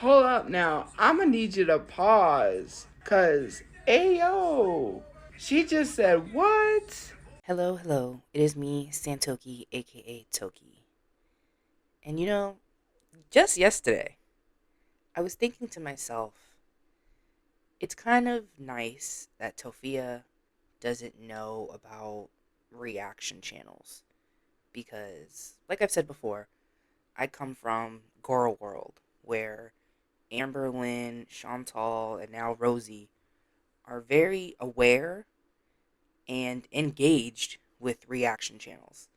Hold up now. I'm gonna need you to pause. Cause, ayo, she just said what? Hello, hello. It is me, Santoki, aka Toki. And just yesterday, I was thinking to myself, it's kind of nice that Tophia doesn't know about reaction channels. Because, like I've said before, I come from Girl World, where Amberlynn, Chantal, and now Rosie are very aware and engaged with reaction channels.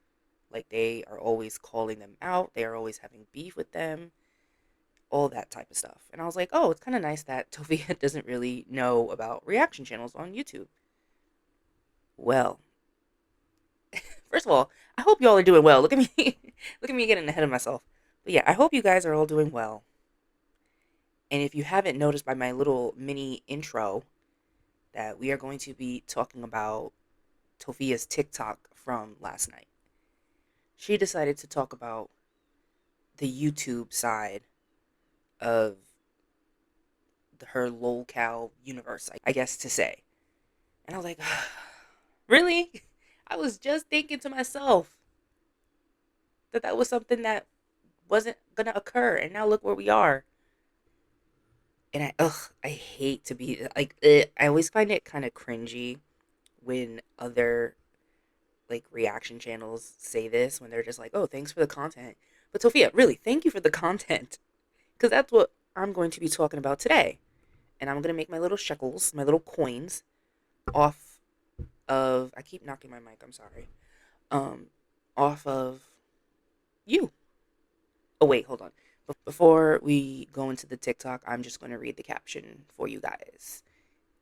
Like they are always calling them out, they are always having beef with them, all that type of stuff. And I was like, oh, it's kind of nice that Tophia doesn't really know about reaction channels on YouTube. Well, first of all, I hope y'all are doing well. Look at me, look at me getting ahead of myself. But yeah, I hope you guys are all doing well. And if you haven't noticed by my little mini intro, that we are going to be talking about Tophia's TikTok from last night. She decided to talk about the YouTube side of her lolcow universe, I guess to say. And I was like, really? I was just thinking to myself that that was something that wasn't gonna occur, and now look where we are. And I hate to be like, I always find it kind of cringy when other like reaction channels say this when they're just like, oh, thanks for the content. But Sophia, really, thank you for the content, because that's what I'm going to be talking about today. And I'm gonna make my little shekels, my little coins, off of. I keep knocking my mic. I'm sorry. Um, off of you. Oh wait, hold on. Before we go into the TikTok, I'm just going to read the caption for you guys.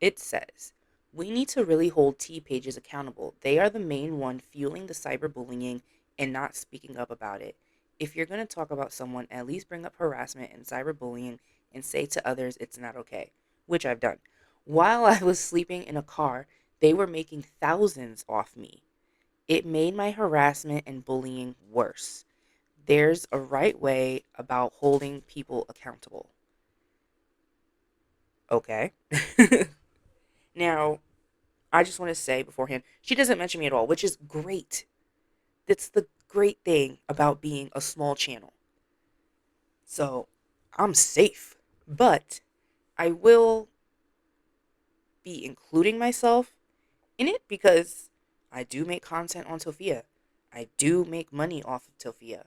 It says, "We need to really hold T pages accountable. They are the main one fueling the cyberbullying and not speaking up about it. If you're going to talk about someone, at least bring up harassment and cyberbullying and say to others it's not okay," which I've done. While I was sleeping in a car, they were making thousands off me. It made my harassment and bullying worse. There's a right way about holding people accountable. Okay. Now, I just want to say beforehand, she doesn't mention me at all, which is great. That's the great thing about being a small channel. So, I'm safe. But I will be including myself in it because I do make content on Tophia. I do make money off of Tophia.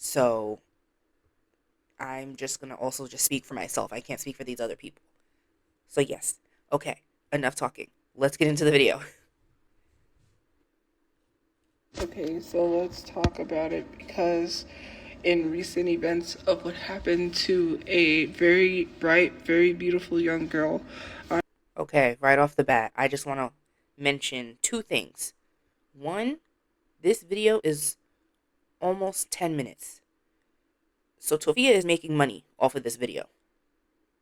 So, I'm just going to also just speak for myself. I can't speak for these other people. So, yes. Okay. Enough talking. Let's get into the video. Okay, so let's talk about it because in recent events of what happened to a very bright, very beautiful young girl. Okay, right off the bat, I just want to mention two things. One, this video is almost 10 minutes. So Tophia is making money off of this video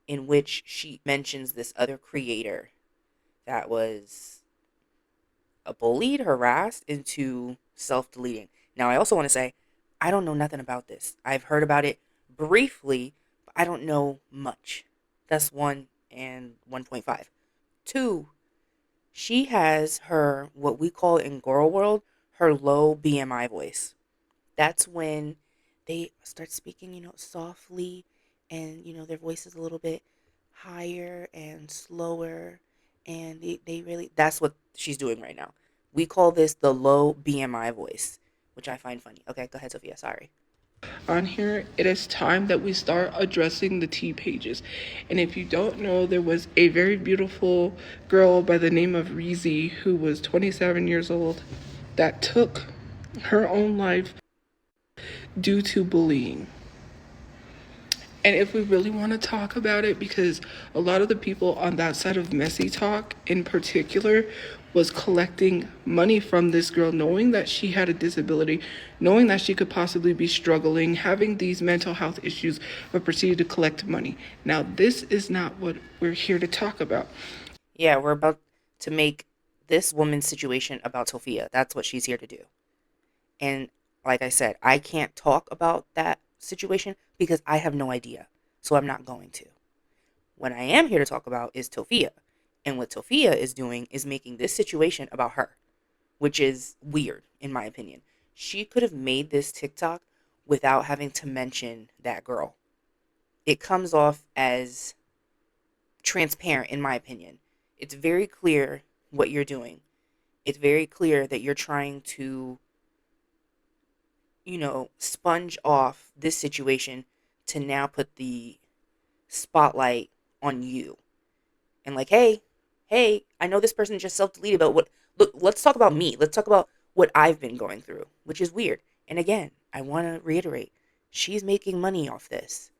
in which she mentions this other creator that was bullied, harassed into self-deleting. Now, I also want to say I don't know nothing about this. I've heard about it briefly, but I don't know much. That's 1 and 1.5. Two, she has her, what we call in girl world, her low BMI voice. That's when they start speaking, softly, and, their voice is a little bit higher and slower. And they really, that's what she's doing right now. We call this the low BMI voice, which I find funny. Okay, go ahead, Sophia. Sorry. On here, it is time that we start addressing the T pages. And if you don't know, there was a very beautiful girl by the name of Reezy who was 27 years old that took her own life due to bullying. And if we really want to talk about it, because a lot of the people on that side of Messy Talk in particular was collecting money from this girl, knowing that she had a disability, knowing that she could possibly be struggling, having these mental health issues, but proceeded to collect money. Now, this is not what we're here to talk about. Yeah, we're about to make this woman's situation about Sophia. That's what she's here to do. And like I said, I can't talk about that situation because I have no idea. so I'm not going to. What I am here to talk about is Tophia. And what Tophia is doing is making this situation about her, which is weird, in my opinion. She could have made this TikTok without having to mention that girl. It comes off as transparent, in my opinion. It's very clear what you're doing. It's very clear that you're trying to, sponge off this situation to now put the spotlight on you. And like, hey, I know this person just self-deleted, but look, let's talk about me. Let's talk about what I've been going through, which is weird. And again, I want to reiterate, she's making money off this.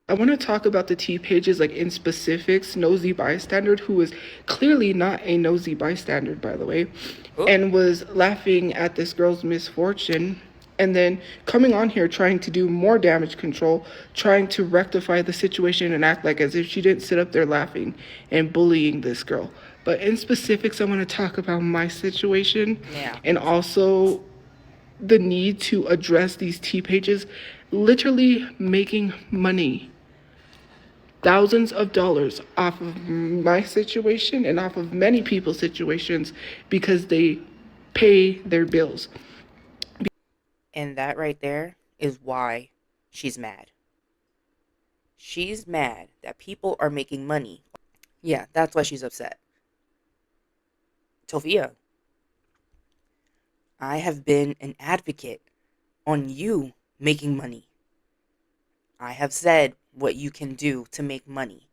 I want to talk about the T pages, like in specifics. Nosy bystander, who is clearly not a nosy bystander, by the way, Oh, and was laughing at this girl's misfortune, and then coming on here trying to do more damage control, trying to rectify the situation and act like as if she didn't sit up there laughing and bullying this girl. But in specifics, I want to talk about my situation, yeah. and also the need to address these T pages literally making money, thousands of dollars off of my situation and off of many people's situations because they pay their bills. And that right there is why she's mad. She's mad that people are making money. Yeah, that's why she's upset. Tophia, I have been an advocate on you making money. I have said what you can do to make money.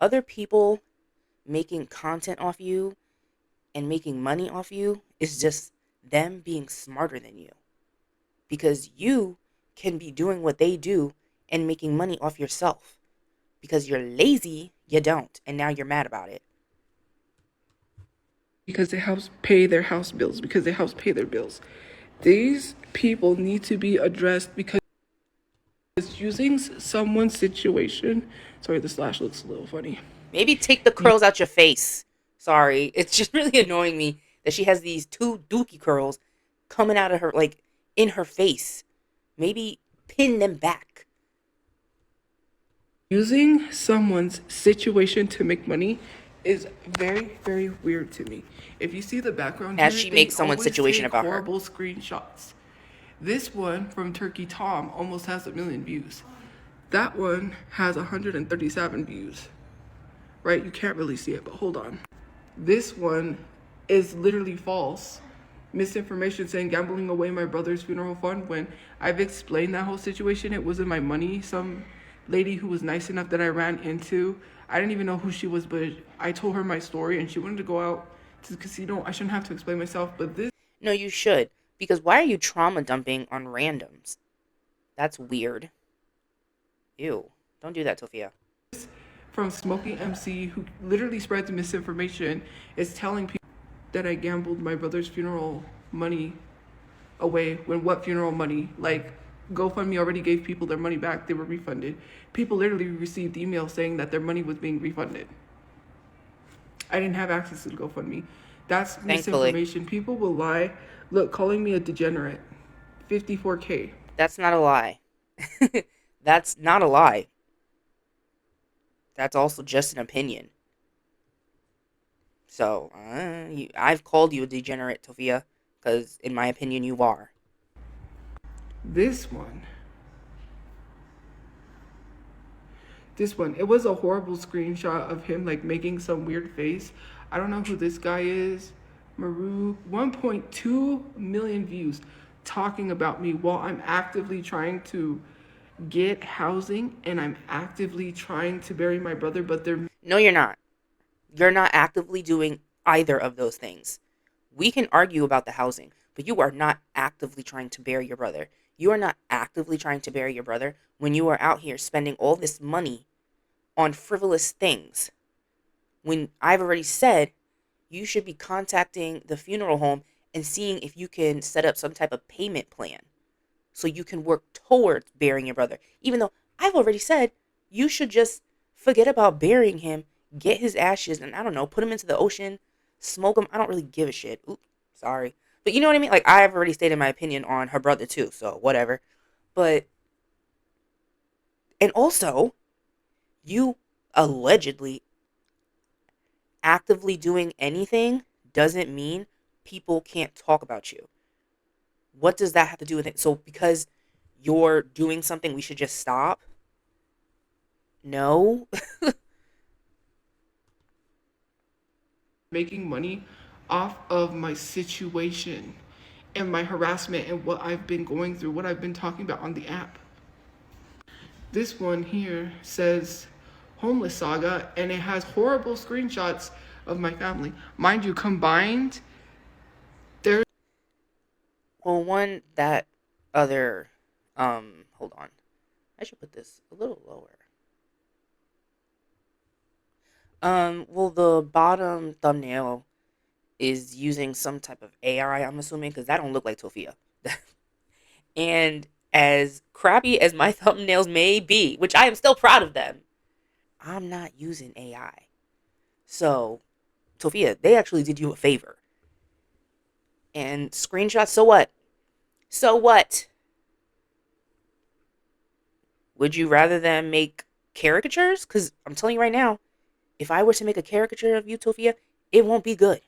Other people making content off you and making money off you is just them being smarter than you. Because you can be doing what they do and making money off yourself. Because you're lazy, you don't. And now you're mad about it. Because they help pay their house bills, because they help pay their bills. These people need to be addressed because using someone's situation. Sorry, the slash looks a little funny. Maybe take the curls out your face. Sorry. It's just really annoying me that she has these two dookie curls coming out of her, like, in her face. Maybe pin them back. Using someone's situation to make money is very, very weird to me. If you see the background As here, she they makes someone's always situation take about her. horrible screenshots. This one from Turkey Tom almost has 1 million views. That one has 137 views. Right? You can't really see it, but hold on. This one is literally false. Misinformation saying gambling away my brother's funeral fund, when I've explained that whole situation. It wasn't my money. Some lady who was nice enough that I ran into, I didn't even know who she was, but I told her my story and she wanted to go out to the casino. I shouldn't have to explain myself, but this... No, you should. Because why are you trauma dumping on randoms? That's weird. Ew. Don't do that, Tophia. from Smoking MC, who literally spreads misinformation, is telling people that I gambled my brother's funeral money away. When what funeral money? Like, GoFundMe already gave people their money back. They were refunded. People literally received emails saying that their money was being refunded. I didn't have access to the GoFundMe. That's Thankfully. misinformation. People will lie. Look, calling me a degenerate. 54K. That's not a lie. That's not a lie. That's also just an opinion. So, I've called you a degenerate, Tophia, because in my opinion, you are. This one. It was a horrible screenshot of him like making some weird face. I don't know who this guy is. Maru, 1.2 million views talking about me while I'm actively trying to get housing and I'm actively trying to bury my brother, but they're... No, you're not. You're not actively doing either of those things. We can argue about the housing, but you are not actively trying to bury your brother. You are not actively trying to bury your brother when you are out here spending all this money on frivolous things. When I've already said you should be contacting the funeral home and seeing if you can set up some type of payment plan so you can work towards burying your brother. Even though I've already said you should just forget about burying him, get his ashes, and I don't know, put him into the ocean, smoke him. I don't really give a shit. Oops, sorry. But you know what I mean? Like, I've already stated my opinion on her brother too, so whatever. But And also, you allegedly actively doing anything doesn't mean people can't talk about you. What does that have to do with it? So, because you're doing something, we should just stop? No. making money off of my situation and my harassment and what I've been going through, what I've been talking about on the app. This one here says homeless saga and it has horrible screenshots of my family. Mind you, combined, there's Well, one that other hold on. I should put this a little lower. Well, the bottom thumbnail is using some type of AI, I'm assuming, because that don't look like Tophia. And as crappy as my thumbnails may be, which I am still proud of them, I'm not using AI. So, Tophia, they actually did you a favor. And screenshots, so what? So what? Would you rather them make caricatures? Because I'm telling you right now, if I were to make a caricature of you, Tophia, it won't be good.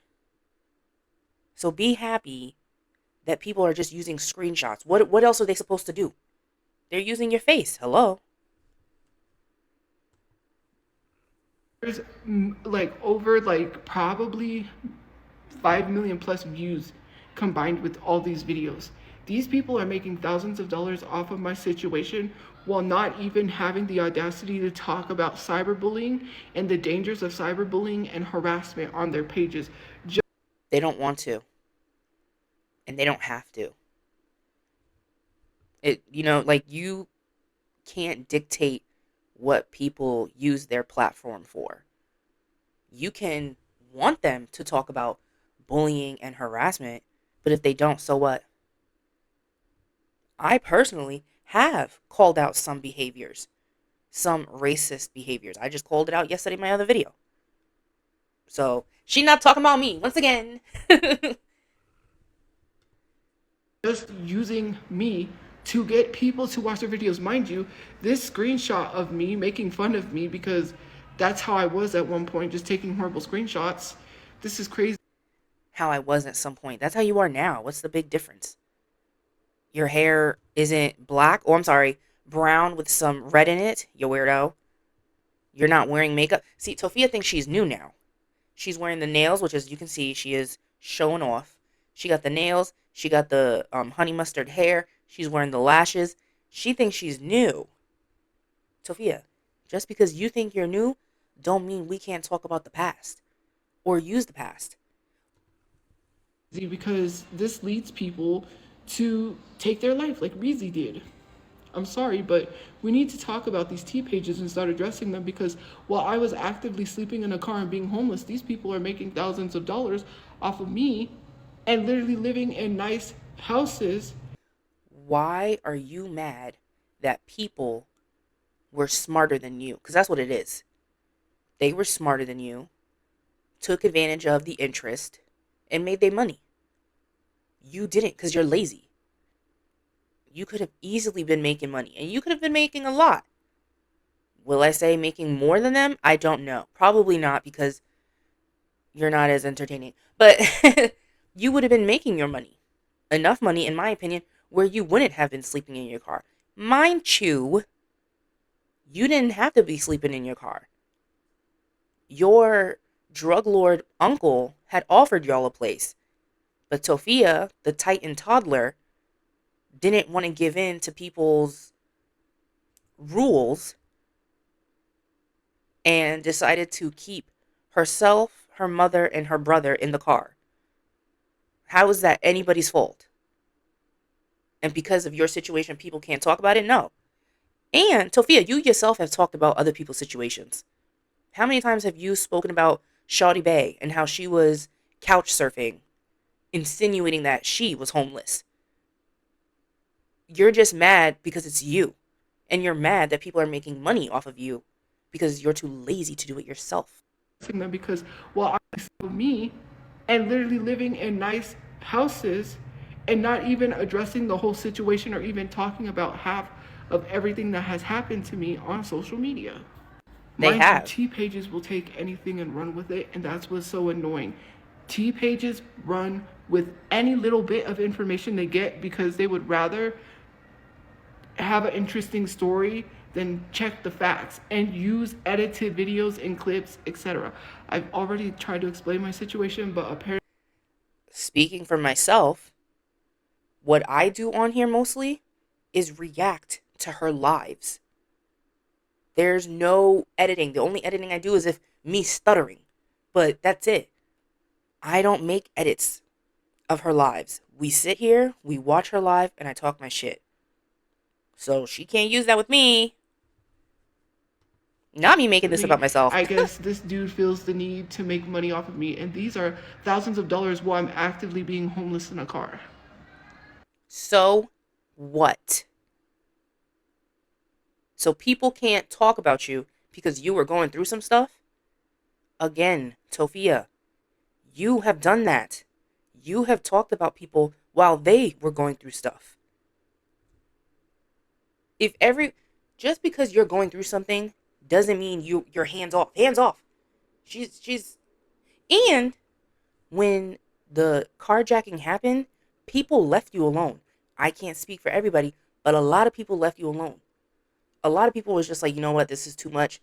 So be happy that people are just using screenshots. What else are they supposed to do? They're using your face. Hello. like over like probably 5 million plus views combined with all these videos. These people are making thousands of dollars off of my situation while not even having the audacity to talk about cyberbullying and the dangers of cyberbullying and harassment on their pages. They don't want to, and they don't have to. Like you can't dictate what people use their platform for. You can want them to talk about bullying and harassment, but if they don't, so what? I personally have called out some behaviors, some racist behaviors. I just called it out yesterday in my other video. So she not talking about me once again. Just using me to get people to watch their videos. Mind you, this screenshot of me making fun of me because that's how I was at one point, just taking horrible screenshots. This is crazy. How I was at some point. That's how you are now. What's the big difference? Your hair isn't black. Oh, I'm sorry, brown with some red in it. You weirdo. You're not wearing makeup. See, Tophia thinks she's new now. She's wearing the nails, which as you can see, she is showing off. She got the nails. She got the honey mustard hair. She's wearing the lashes. She thinks she's new. Tophia, just because you think you're new, don't mean we can't talk about the past or use the past. Because this leads people to take their life like Reezy did. I'm sorry, but we need to talk about these T pages and start addressing them because while I was actively sleeping in a car and being homeless, these people are making thousands of dollars off of me and literally living in nice houses. Why are you mad that people were smarter than you? Because that's what it is. They were smarter than you, took advantage of the interest, and made their money. You didn't because you're lazy. You could have easily been making money, and you could have been making a lot. Will I say making more than them? I don't know. Probably not because you're not as entertaining. But you would have been making your money. Enough money, in my opinion, where you wouldn't have been sleeping in your car. Mind you didn't have to be sleeping in your car. Your drug lord uncle had offered y'all a place. But Tophia, the Titan toddler, didn't want to give in to people's rules and decided to keep herself, her mother, and her brother in the car. How is that anybody's fault? And because of your situation, people can't talk about it? No. And Tophia, you yourself have talked about other people's situations. How many times have you spoken about Shawty Bay and how she was couch surfing, insinuating that she was homeless? You're just mad because it's you. And you're mad that people are making money off of you because you're too lazy to do it yourself. Them because while I saw me and literally living in nice houses and not even addressing the whole situation or even talking about half of everything that has happened to me on social media. They Mind you, have. T pages will take anything and run with it, and that's what's so annoying. T pages run with any little bit of information they get because they would rather have an interesting story than check the facts and use edited videos and clips, etc. I've already tried to explain my situation, but apparently. Speaking for myself, what I do on here mostly is react to her lives. There's no editing. The only editing I do is if me stuttering. But that's it. I don't make edits of her lives. We sit here, we watch her live, and I talk my shit. So she can't use that with me. Not me making this about myself. I guess this dude feels the need to make money off of me, and these are thousands of dollars while I'm actively being homeless in a car. So what? So people can't talk about you because you were going through some stuff? Again, Tophia, you have done that. You have talked about people while they were going through stuff. If every just because you're going through something doesn't mean you're hands off. Hands off. She's and when the carjacking happened, people left you alone. I can't speak for everybody, but a lot of people left you alone. A lot of people was just like, you know what, this is too much.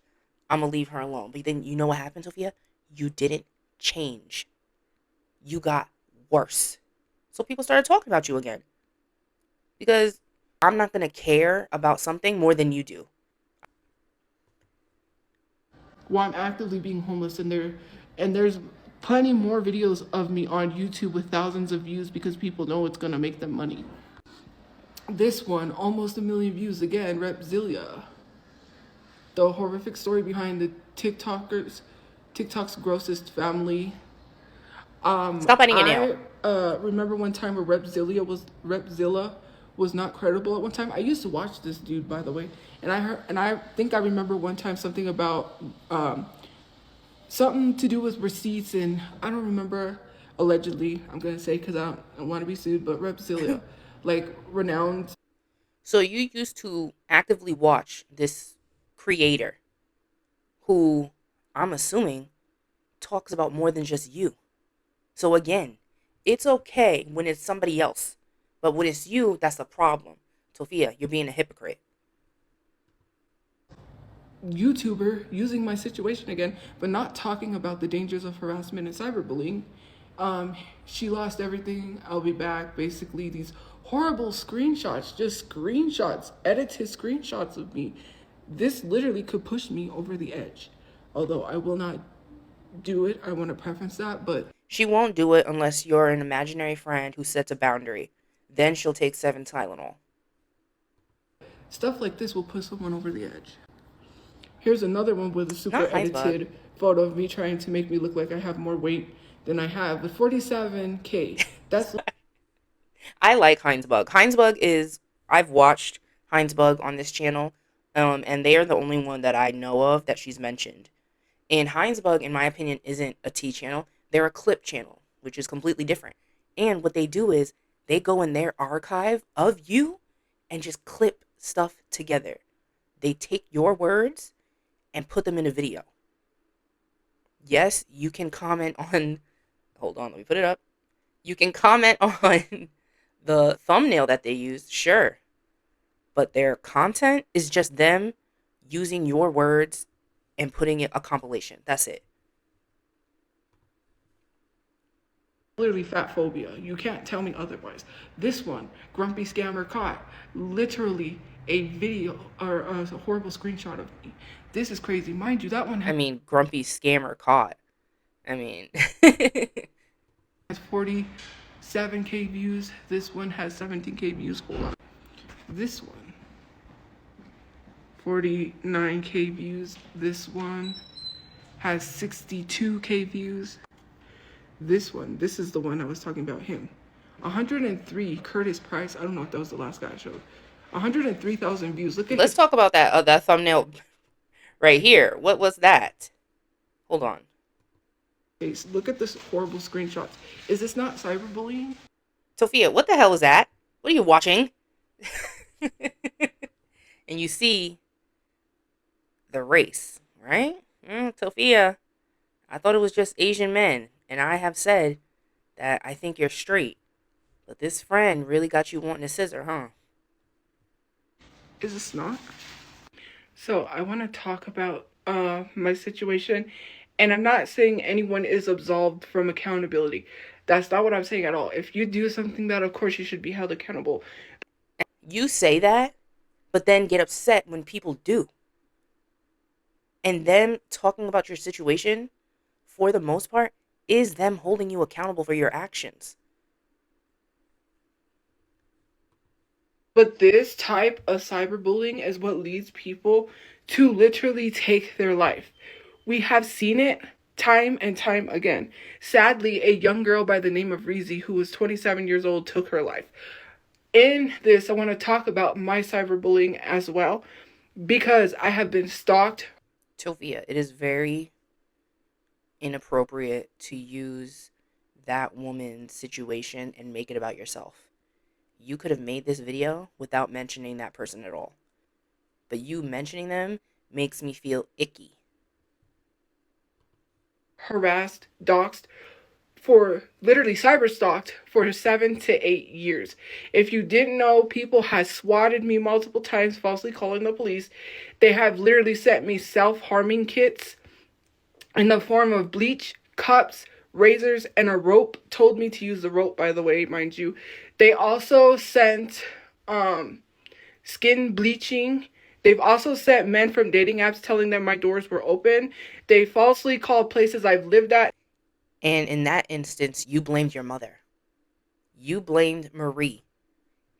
I'm gonna leave her alone. But then you know what happened, Tophia? You didn't change. You got worse. So people started talking about you again. Because I'm not gonna care about something more than you do. While I'm actively being homeless, and there's plenty more videos of me on YouTube with thousands of views because people know it's gonna make them money. This one, almost 1 million views again, Repzilia. The horrific story behind the TikTok's grossest family. Stop biting your nail. I remember one time where Repzilla was not credible at one time. I used to watch this dude, by the way, and I think I remember one time something about something to do with receipts, and I don't remember. Allegedly, I'm gonna say because I don't want to be sued, but Repzilia, like renowned. So you used to actively watch this creator who I'm assuming talks about more than just you. So again, it's okay when it's somebody else, but when it's you, that's a problem. Tophia, you're being a hypocrite. YouTuber using my situation again, but not talking about the dangers of harassment and cyberbullying. She lost everything. I'll be back. Basically, these horrible screenshots, just screenshots, edited screenshots of me. This literally could push me over the edge. Although I will not do it. I want to preference that, but She won't do it unless you're an imaginary friend who sets a boundary. Then she'll take 7 Tylenol. stuff like this will push someone over the edge. Here's another one with a super Not Heisbug. edited photo of me trying to make me look like I have more weight than I have. But 47K, that's I like Heinsbug. Heinsbug is I've watched Heinsbug on this channel, and they are the only one that I know of that she's mentioned. And Heinsbug, in my opinion, isn't a T channel. They're a clip channel, which is completely different. And what they do is they go in their archive of you and just clip stuff together. They take your words and put them in a video. Yes, you can comment on. Hold on, let me put it up. You can comment on the thumbnail that they used, sure. But their content is just them using your words and putting it a compilation. That's it. clearly fat phobia. You can't tell me otherwise. This one, grumpy scammer caught, literally a video or a horrible screenshot of me. This is crazy. Mind you, that one I mean, grumpy scammer caught. I mean, has 47K views. This one has 17K views. Hold on. This one, 49K views. This one has 62K views. This is the one I was talking about, him. 103, Curtis Price. I don't know if that was the last guy I showed. 103,000 views. Look at let's talk about that thumbnail right here. What was that? Hold on. face. Look at this horrible screenshots. Is this not cyberbullying? Tophia, what the hell is that? What are you watching? and you see the race, right? Tophia, I thought it was just Asian men, and I have said that I think you're straight, but this friend really got you wanting a scissor, huh? Is this not? So I want to talk about my situation, and I'm not saying anyone is absolved from accountability. That's not what I'm saying at all. If you do something bad, of course you should be held accountable. You say that, but then get upset when people do. And them talking about your situation, for the most part, is them holding you accountable for your actions. But this type of cyberbullying is what leads people to literally take their life. We have seen it time and time again. Sadly, a young girl by the name of Reezy, who was 27 years old, took her life. In this, I want to talk about my cyberbullying as well, because I have been stalked. Tophia, it is very inappropriate to use that woman's situation and make it about yourself. You could have made this video without mentioning that person at all. But you mentioning them makes me feel icky. Harassed, doxxed, for literally cyber stalked for 7 to 8 years. If you didn't know, people have swatted me multiple times, falsely calling the police. They have literally sent me self-harming kits in the form of bleach, cups, razors, and a rope. Told me to use the rope, by the way, mind you. They also sent skin bleaching. They've also sent men from dating apps telling them my doors were open. They falsely called places I've lived at. And in that instance, you blamed your mother. You blamed Marie.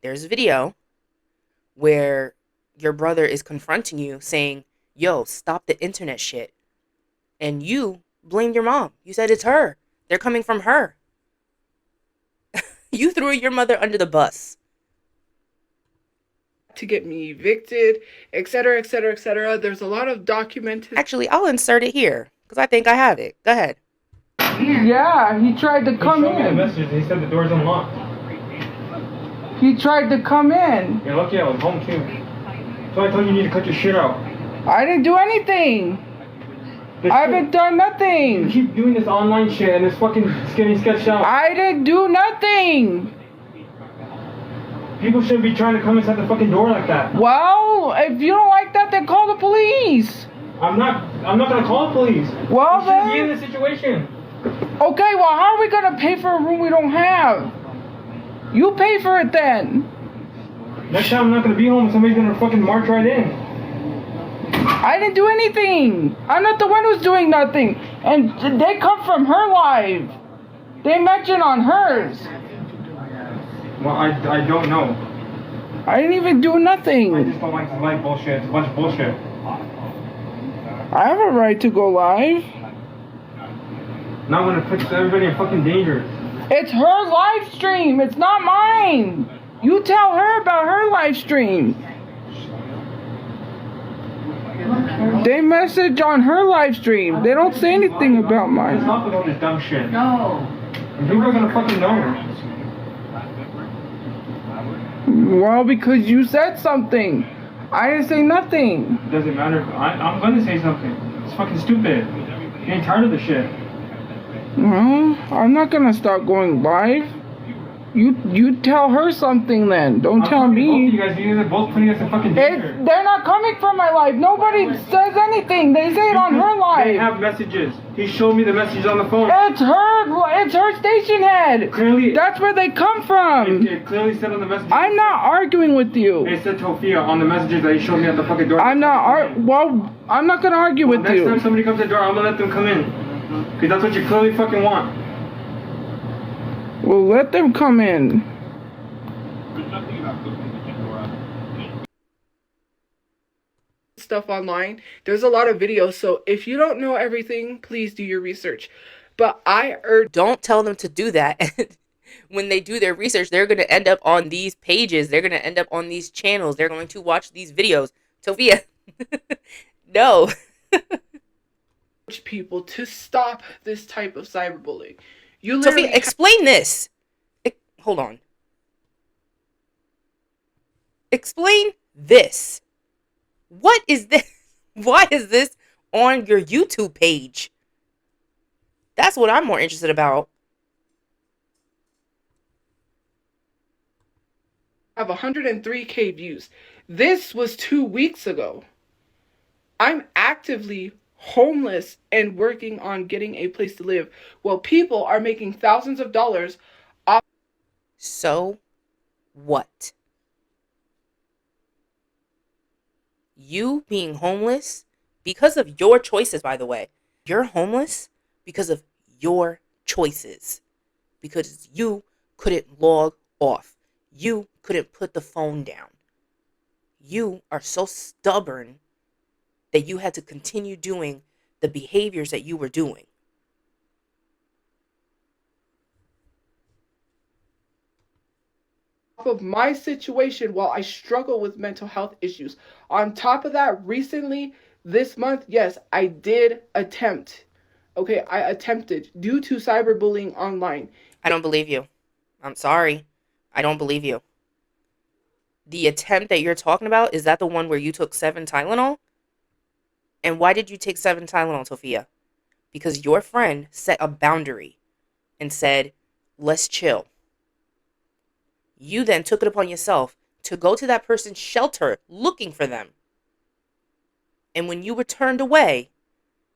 There's a video where your brother is confronting you saying, yo, stop the internet shit. And you blamed your mom. You said it's her. They're coming from her. You threw your mother under the bus. To get me evicted, etc., etc., etc. There's a lot of documented. Actually, I'll insert it here because I think I have it. Go ahead. Yeah, he tried to come He showed me the in. messages. He said the door's unlocked. He tried to come in. You're lucky I was home too. So I told you need to cut your shit out. I didn't do anything. I haven't done You nothing. keep doing this online shit and this fucking getting sketched out. I didn't do nothing. People shouldn't be trying to come inside the fucking door like that. Well, if you don't like that, then call the police. I'm not gonna call the police. Well, You shouldn't be in then. this situation. Okay, well, how are we gonna pay for a room we don't have? You pay for it then. Next time I'm not gonna be home. Somebody's gonna fucking march right in. I didn't do anything. I'm not the one who's doing nothing. And they come from her live. They mention on hers. Well, I don't know. I didn't even do I nothing. just don't like this live bullshit. It's a bunch of bullshit. I have a right to go live. Not when it puts everybody in fucking danger. It's her live stream. It's not mine. You tell her about her live stream. They message on her live stream. They don't say anything about mine. Stop with all this dumb shit. No. And people are gonna fucking know. Well, because you said something. I didn't say nothing. It doesn't matter. I'm gonna say something. It's fucking stupid. I'm getting tired of this shit. Well, I'm not gonna start going live. You tell her something then. Don't tell Both of you me. guys, you guys are both putting us in fucking danger. They're not coming from my live. Nobody says anything. They say it on her They live. have messages. He showed me the messages on the phone. It's her station head. Clearly, That's where they come from. it clearly said on the messages. I'm not arguing with you. It said Tophia on the messages that he showed me at the fucking door. I'm not gonna argue with Next time you. somebody comes to the door, I'm gonna let them come in. Because that's what you clearly fucking want. Well, let them come in. Stuff online. There's a lot of videos, so if you don't know everything, please do your research. But I urge. Don't tell them to do that. When they do their research, they're going to end up on these pages. They're going to end up on these channels. They're going to watch these videos. Tophia, no. People to stop this type of cyberbullying. You Tophia, literally explain this. Hold on. Explain this. What is this? Why is this on your YouTube page? That's what I'm more interested about. Have 103K views. This was 2 weeks ago. I'm actively homeless and working on getting a place to live while people are making thousands of dollars off. So what? You being homeless because of your choices, by the way. You're homeless because of your choices. Because you couldn't log off. You couldn't put the phone down. You are so stubborn that you had to continue doing the behaviors that you were doing. Of my situation while I struggle with mental health issues. On top of that, recently, this month, yes, I did attempt. Okay, I attempted due to cyberbullying online. I don't believe you. I'm sorry. I don't believe you. The attempt that you're talking about, is that the one where you took 7 Tylenol? And why did you take 7 Tylenol, Tophia? Because your friend set a boundary and said, let's chill. You then took it upon yourself to go to that person's shelter looking for them. And when you were turned away,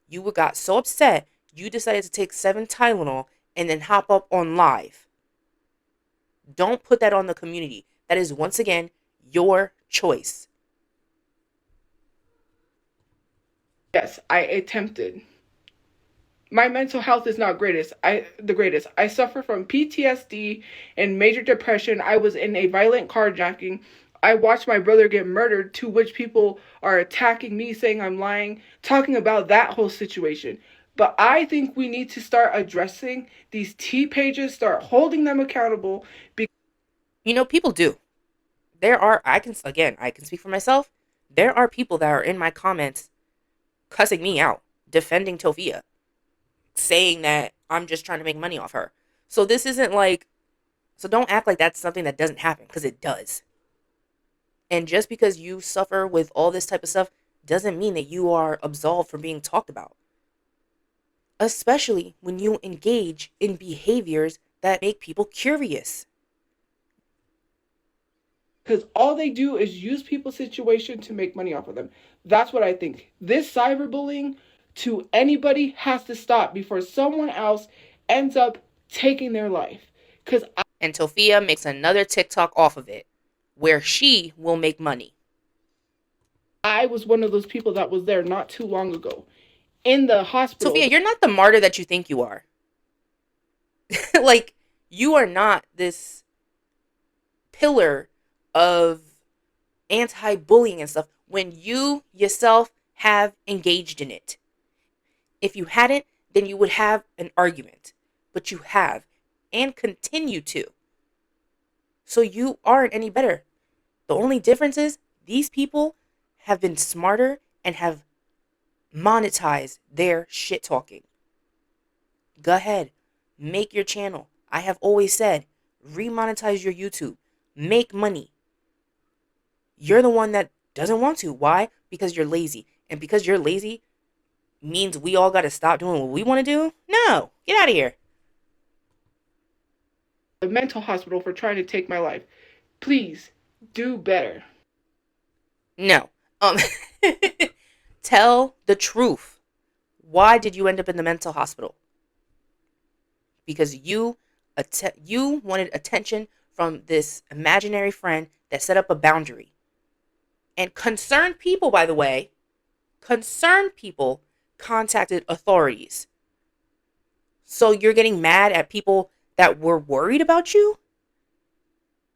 you got so upset, you decided to take 7 Tylenol and then hop up on live. Don't put that on the community. That is, once again, your choice. Yes, I attempted. My mental health is not the greatest. I suffer from PTSD and major depression. I was in a violent carjacking. I watched my brother get murdered, to which people are attacking me, saying I'm lying, talking about that whole situation. But I think we need to start addressing these T pages, start holding them accountable. You know, people do. There are, I can speak for myself. There are people that are in my comments cussing me out, defending Tophia, saying that I'm just trying to make money off her. So this isn't like, so don't act like that's something that doesn't happen, because it does. And just because you suffer with all this type of stuff doesn't mean that you are absolved from being talked about. Especially when you engage in behaviors that make people curious. Because all they do is use people's situation to make money off of them. That's what I think. This cyberbullying to anybody has to stop before someone else ends up taking their life. And Tophia makes another TikTok off of it where she will make money. I was one of those people that was there not too long ago in the hospital. Tophia, you're not the martyr that you think you are. Like, you are not this pillar of anti-bullying and stuff when you yourself have engaged in it. If you hadn't, then you would have an argument. But you have, and continue to. So you aren't any better. The only difference is these people have been smarter and have monetized their shit talking. Go ahead, make your channel. I have always said, remonetize your YouTube. Make money. You're the one that doesn't want to. Why? Because you're lazy. And because you're lazy means we all got to stop doing what we want to do? No. Get out of here. The mental hospital for trying to take my life. Please do better. No. Tell the truth. Why did you end up in the mental hospital? Because you wanted attention from this imaginary friend that set up a boundary. And concerned people, by the way, contacted authorities. So you're getting mad at people that were worried about you?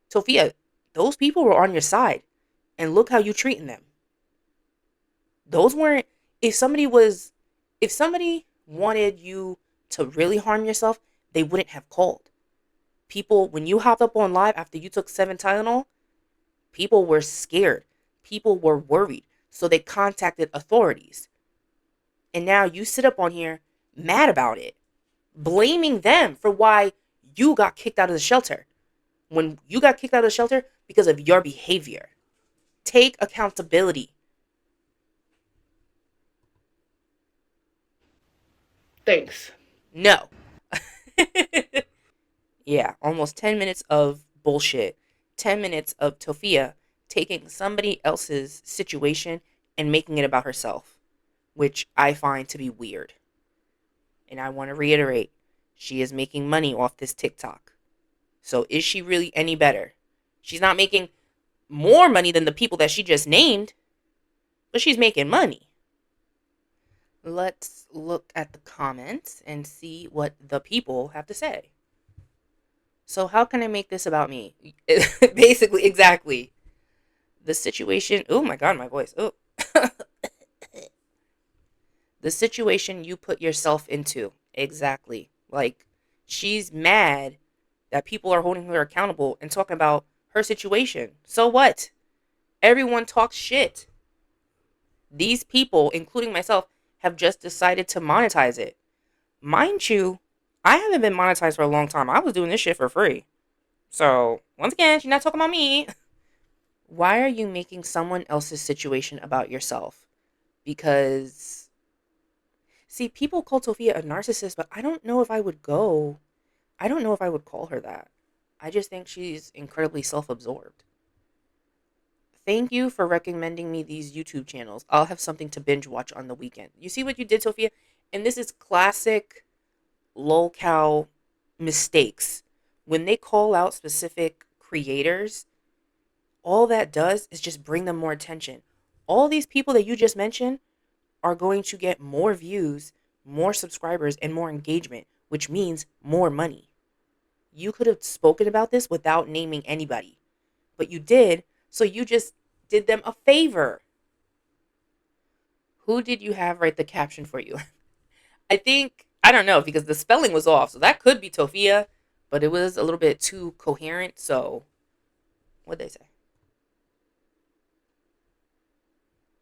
Tophia, those people were on your side. And look how you treating them. Those weren't, if somebody wanted you to really harm yourself, they wouldn't have called. People, when you hopped up on live after you took 7 Tylenol, people were scared. People were worried. So they contacted authorities. And now you sit up on here mad about it, blaming them for why you got kicked out of the shelter. When you got kicked out of the shelter because of your behavior. Take accountability. Thanks. No. Yeah, almost 10 minutes of bullshit. 10 minutes of Tophia taking somebody else's situation and making it about herself, which I find to be weird. And I want to reiterate, she is making money off this TikTok. So is she really any better? She's not making more money than the people that she just named, but she's making money. Let's look at the comments and see what the people have to say. So, how can I make this about me? Basically, exactly. The situation. Oh my God, my voice. Oh. The situation you put yourself into. Exactly. Like, she's mad that people are holding her accountable and talking about her situation. So what? Everyone talks shit. These people, including myself, have just decided to monetize it. Mind you, I haven't been monetized for a long time. I was doing this shit for free. So, once again, she's not talking about me. Why are you making someone else's situation about yourself? Because, see, people call Tophia a narcissist, but I don't know if I would go. I don't know if I would call her that. I just think she's incredibly self absorbed. Thank you for recommending me these YouTube channels. I'll have something to binge watch on the weekend. You see what you did, Tophia? And this is classic lol-cow mistakes. When they call out specific creators, all that does is just bring them more attention. All these people that you just mentioned are going to get more views, more subscribers, and more engagement, which means more money. You could have spoken about this without naming anybody, but you did, so you just did them a favor. Who did you have write the caption for you? I don't know, because the spelling was off, so that could be Tophia, but it was a little bit too coherent, so what'd they say?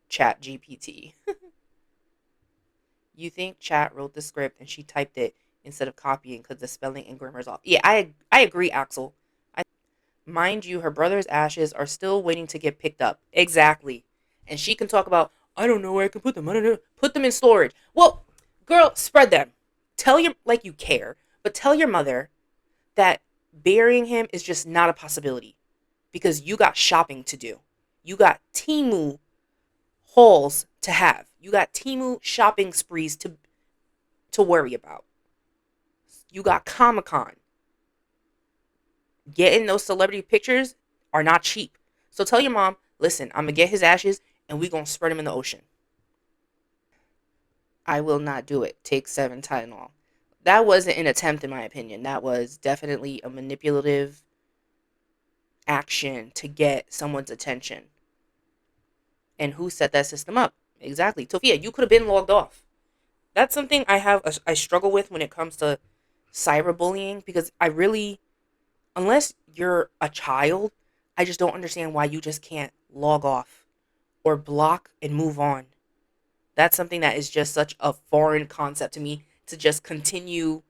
Chat GPT. You think Chat wrote the script and she typed it instead of copying because the spelling and grammar is off. Yeah, I agree, Axel. Mind you, her brother's ashes are still waiting to get picked up. Exactly. And she can talk about, I don't know where I can put them. I don't know. Put them in storage. Well, girl, spread them. Tell your, like you care, but tell your mother that burying him is just not a possibility because you got shopping to do. You got Temu hauls to have. You got Temu shopping sprees to worry about. You got Comic-Con. Getting those celebrity pictures are not cheap. So tell your mom, listen, I'm going to get his ashes and we're going to spread them in the ocean. I will not do it. Take 7 Tylenol. That wasn't an attempt, in my opinion. That was definitely a manipulative action to get someone's attention. And who set that system up? Exactly. Tophia, you could have been logged off. That's something I struggle with when it comes to cyberbullying, because I really, unless you're a child, I just don't understand why you just can't log off or block and move on. That's something that is just such a foreign concept to me, to just continue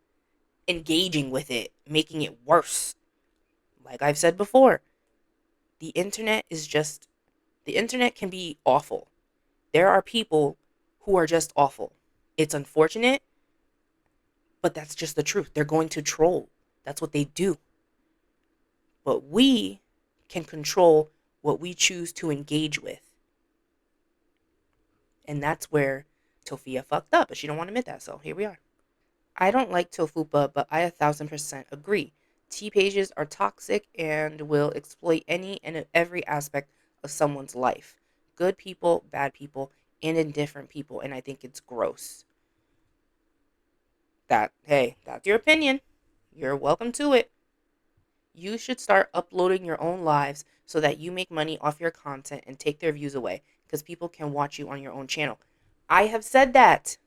engaging with it, making it worse. Like I've said before, the internet is just, the internet can be awful. There are people who are just awful. It's unfortunate, but that's just the truth. They're going to troll. That's what they do. But we can control what we choose to engage with. And that's where Tophia fucked up, but she don't want to admit that, so here we are. I don't like Tofupa, but I 1000% agree. T pages are toxic and will exploit any and every aspect of someone's life. Good people, bad people, and indifferent people, and I think it's gross. Hey, that's your opinion. You're welcome to it. You should start uploading your own lives so that you make money off your content and take their views away, because people can watch you on your own channel. I have said that.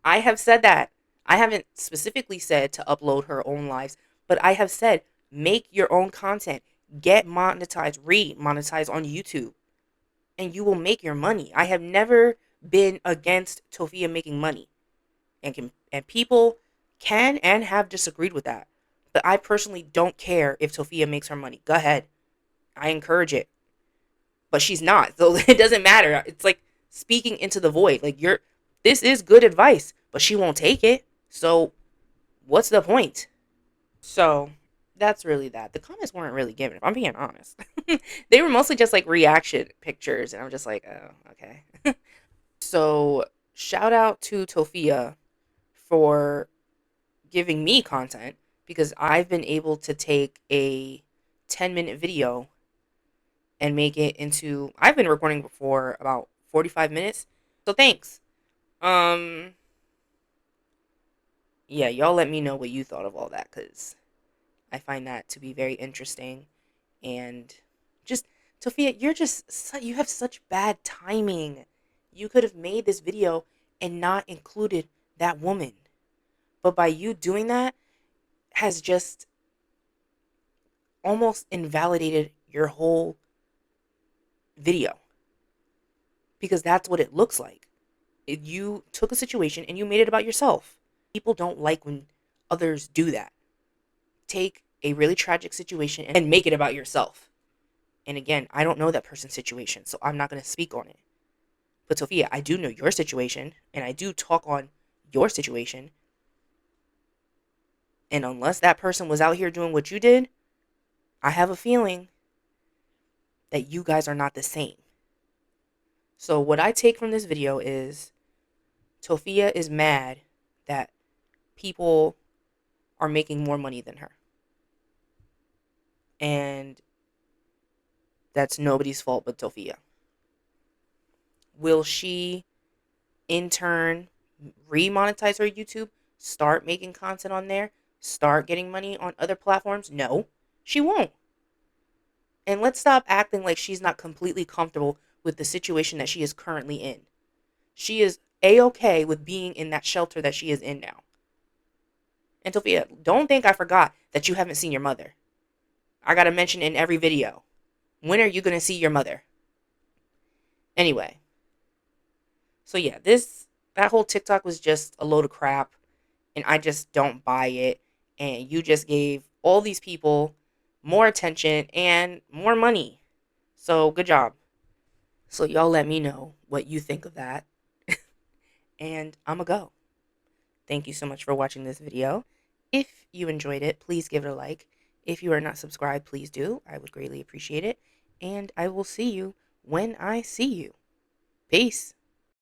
I have said that. I haven't specifically said to upload her own lives, but I have said make your own content. Get monetized, re-monetize on YouTube, and you will make your money. I have never been against Tophia making money. And people can and have disagreed with that. But I personally don't care if Tophia makes her money. Go ahead. I encourage it. But she's not. So it doesn't matter. It's like speaking into the void. Like This is good advice, but she won't take it. So what's the point? So that's really that. The comments weren't really given, if I'm being honest. They were mostly just like reaction pictures, and I'm just like, oh, okay. So shout out to Tophia for giving me content, because I've been able to take a 10-minute video and make it into, I've been recording for about 45 minutes. So thanks. Yeah, y'all let me know what you thought of all that, cuz I find that to be very interesting. And just, Tophia, you have such bad timing. You could have made this video and not included that woman. But by you doing that has just almost invalidated your whole video, because that's what it looks like. You took a situation and you made it about yourself. People don't like when others do that. Take a really tragic situation and make it about yourself. And again, I don't know that person's situation, so I'm not going to speak on it. But Tophia, I do know your situation, and I do talk on your situation. And unless that person was out here doing what you did, I have a feeling that you guys are not the same. So what I take from this video is Tophia is mad that people are making more money than her. And that's nobody's fault but Tophia. Will she, in turn, remonetize her YouTube, start making content on there, start getting money on other platforms? No, she won't. And let's stop acting like she's not completely comfortable with the situation that she is currently in. She is A-okay with being in that shelter that she is in now. And Tophia, don't think I forgot that you haven't seen your mother. I gotta mention in every video. When are you gonna see your mother? Anyway. So yeah, that whole TikTok was just a load of crap. And I just don't buy it. And you just gave all these people more attention and more money. So good job. So y'all let me know what you think of that. And I'ma go. Thank you so much for watching this video. If you enjoyed it, please give it a like. If you are not subscribed, please do. I would greatly appreciate it. And I will see you when I see you. Peace.